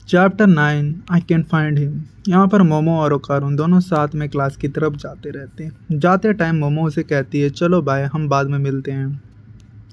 Chapter 9 I can find him. यहाँ पर मोमो और ओकारुन दोनों साथ में क्लास की तरफ जाते रहते हैं। जाते टाइम मोमो उसे कहती है चलो बाय, हम बाद में मिलते हैं।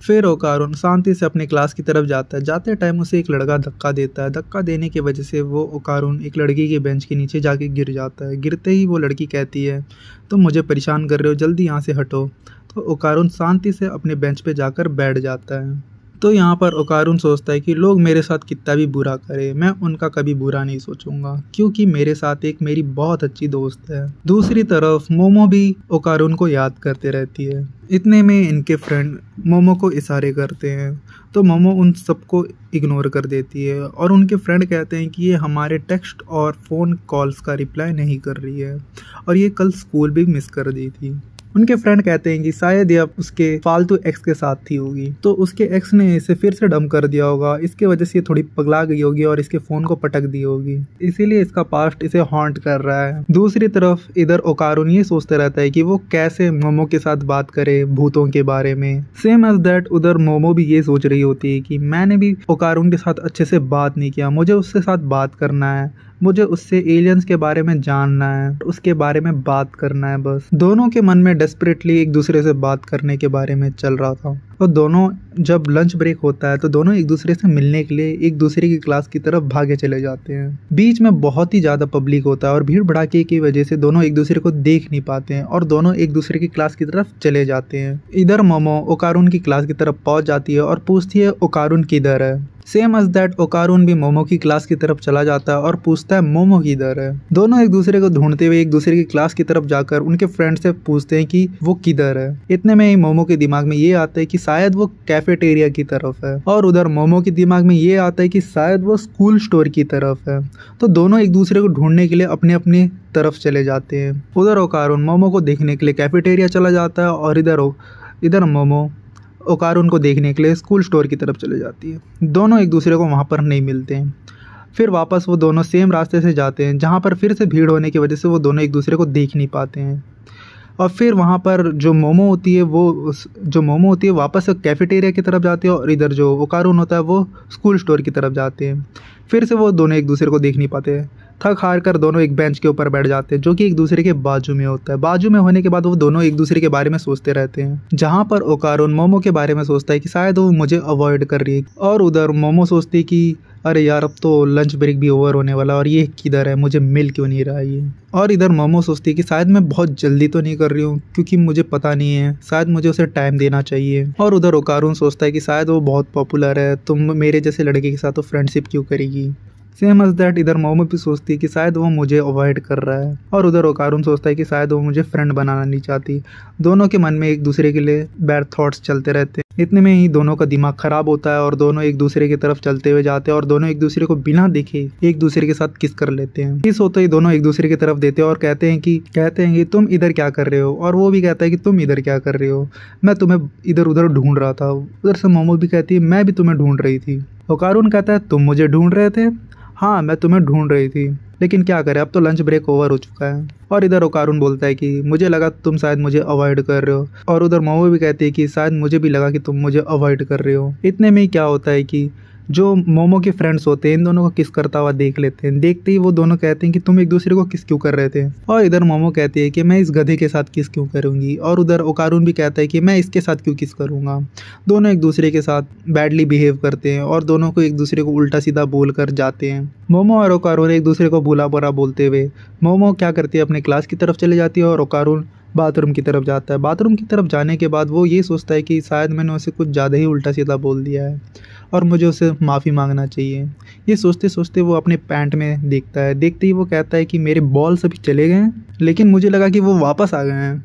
फिर ओकारुन शांति से अपनी क्लास की तरफ जाता है। जाते टाइम उसे एक लड़का धक्का देता है। धक्का देने की वजह से वो ओकारुन एक लड़की के बेंच के नीचे जाके गिर जाता है। गिरते ही वो लड़की कहती है तुम मुझे परेशान कर रहे हो, जल्दी यहाँ से हटो। तो ओकारुन शांति से अपने बेंच पे जाकर बैठ जाता है। तो यहाँ पर ओकारुन सोचता है कि लोग मेरे साथ कितना भी बुरा करे, मैं उनका कभी बुरा नहीं सोचूंगा, क्योंकि मेरे साथ एक मेरी बहुत अच्छी दोस्त है। दूसरी तरफ मोमो भी ओकारुन को याद करते रहती है। इतने में इनके फ्रेंड मोमो को इशारे करते हैं, तो मोमो उन सबको इग्नोर कर देती है और उनके फ्रेंड कहते हैं कि ये हमारे टेक्स्ट और फ़ोन कॉल्स का रिप्लाई नहीं कर रही है और ये कल स्कूल भी मिस कर दी थी। उनके फ्रेंड कहते हैं कि शायद ये उसके फालतू एक्स के साथ थी होगी, तो उसके एक्स ने इसे फिर से डंप कर दिया होगा। इसके वजह से ये थोड़ी पगला गई होगी और इसके फ़ोन को पटक दी होगी, इसीलिए इसका पास्ट इसे हॉन्ट कर रहा है। दूसरी तरफ इधर ओकारुन ये सोचता रहता है कि वो कैसे मोमो के साथ बात करे भूतों के बारे में। सेम एज दैट उधर मोमो भी ये सोच रही होती है कि मैंने भी ओकारुन के साथ अच्छे से बात नहीं किया, मुझे उसके साथ बात करना है, मुझे उससे एलियंस के बारे में जानना है, उसके बारे में बात करना है बस। दोनों के मन में डेस्परेटली एक दूसरे से बात करने के बारे में चल रहा था। तो दोनों जब लंच ब्रेक होता है तो दोनों एक दूसरे से मिलने के लिए एक दूसरे की क्लास की तरफ भागे चले जाते हैं। बीच में बहुत ही ज़्यादा पब्लिक होता है और भीड़ भड़ाके की वजह से दोनों एक दूसरे को देख नहीं पाते हैं और दोनों एक दूसरे की क्लास की तरफ चले जाते हैं। इधर मोमो ओकारुन की क्लास की तरफ पहुंच जाती है और पूछती है ओकारुन किधर है। सेम एज दैट ओकारुन भी मोमो की क्लास की तरफ चला जाता है और पूछता है मोमो किधर है। दोनों एक दूसरे को ढूंढते हुए एक दूसरे की क्लास की तरफ जाकर उनके फ्रेंड से पूछते हैं कि वो किधर है। इतने में ही मोमो के दिमाग में ये आता है कि शायद वो कैफेटेरिया की तरफ है और उधर मोमो के दिमाग में ये आता है कि शायद वो स्कूल स्टोर की तरफ है। तो दोनों एक दूसरे को ढूंढने के लिए अपने अपनी तरफ चले जाते हैं। उधर ओकारुन मोमो को देखने के लिए कैफेटेरिया चला जाता है और इधर मोमो ओकारुन को देखने के लिए स्कूल स्टोर की तरफ चले जाती है। दोनों एक दूसरे को वहाँ पर नहीं मिलते हैं। फिर वापस वो दोनों सेम रास्ते से जाते हैं, जहाँ पर फिर से भीड़ होने की वजह से वो दोनों एक दूसरे को देख नहीं पाते हैं। और फिर वहाँ पर जो मोमो होती है वापस कैफेटेरिया की तरफ जाती है और इधर जो ओकारुन होता है वो स्कूल स्टोर की तरफ जाते हैं। फिर से वो दोनों एक दूसरे को देख नहीं पाते हैं। थक हार कर दोनों एक बेंच के ऊपर बैठ जाते हैं, जो कि एक दूसरे के बाजू में होता है। बाजू में होने के बाद वो दोनों एक दूसरे के बारे में सोचते रहते हैं, जहाँ पर ओकारुन मोमो के बारे में सोचता है कि शायद वो मुझे अवॉइड कर रही है और उधर मोमो सोचती है कि अरे यार अब तो लंच ब्रेक भी ओवर होने वाला और ये किधर है, मुझे मिल क्यों नहीं रहा ये। और इधर मोमो सोचती है कि शायद मैं बहुत जल्दी तो नहीं कर रही हूँ, क्योंकि मुझे पता नहीं है, शायद मुझे उसे टाइम देना चाहिए। और उधर ओकारुन सोचता है कि शायद वो बहुत पॉपुलर है, तुम मेरे जैसे लड़के के साथ तो फ्रेंडशिप क्यों करेगी। सेम एज दैट इधर मोमो भी सोचती है कि शायद वो मुझे अवॉइड कर रहा है और उधर ओकारुन सोचता है कि शायद वो मुझे फ्रेंड बनाना नहीं चाहती। दोनों के मन में एक दूसरे के लिए बैड थॉट्स चलते रहते हैं। इतने में ही दोनों का दिमाग खराब होता है और दोनों एक दूसरे की तरफ चलते हुए जाते हैं और दोनों एक दूसरे को बिना देखे एक दूसरे के साथ किस कर लेते हैं। किस होते ही दोनों एक दूसरे की तरफ देते हैं और कहते हैं कि तुम इधर क्या कर रहे हो, और वो भी कहता है कि तुम इधर क्या कर रहे हो, मैं तुम्हें इधर उधर ढूंढ रहा था। उधर से मोमो भी कहती है मैं भी तुम्हें ढूंढ रही थी। ओकारुन कहता है तुम मुझे ढूंढ रहे थे? हाँ मैं तुम्हें ढूंढ रही थी, लेकिन क्या करें अब तो लंच ब्रेक ओवर हो चुका है। और इधर ओकारुन बोलता है कि मुझे लगा तुम शायद मुझे अवॉइड कर रहे हो, और उधर मोमो भी कहती है कि शायद मुझे भी लगा कि तुम मुझे अवॉइड कर रहे हो। इतने में ही क्या होता है कि जो मोमो के फ्रेंड्स होते हैं इन दोनों को किस करता हुआ देख लेते हैं। देखते ही वो दोनों कहते हैं कि तुम एक दूसरे को किस क्यों कर रहे थे, और इधर मोमो कहती है कि मैं इस गधे के साथ किस क्यों करूँगी, और उधर ओकारुन भी कहता है कि मैं इसके साथ क्यों किस करूँगा। दोनों एक दूसरे के साथ बैडली बिहेव करते हैं और दोनों को एक दूसरे को उल्टा सीधा बोल कर जाते हैं। मोमो और ओकारुन एक दूसरे को बुरा बुरा बोलते हुए मोमो क्या करती है अपने क्लास की तरफ चली जाती है और ओकारुन बाथरूम की तरफ जाता है। बाथरूम की तरफ जाने के बाद वो ये सोचता है कि शायद मैंने उसे कुछ ज़्यादा ही उल्टा सीधा बोल दिया है और मुझे उसे माफ़ी मांगना चाहिए। ये सोचते सोचते वो अपने पैंट में देखता है। देखते ही वो कहता है कि मेरे बॉल्स अभी चले गए हैं, लेकिन मुझे लगा कि वो वापस आ गए हैं।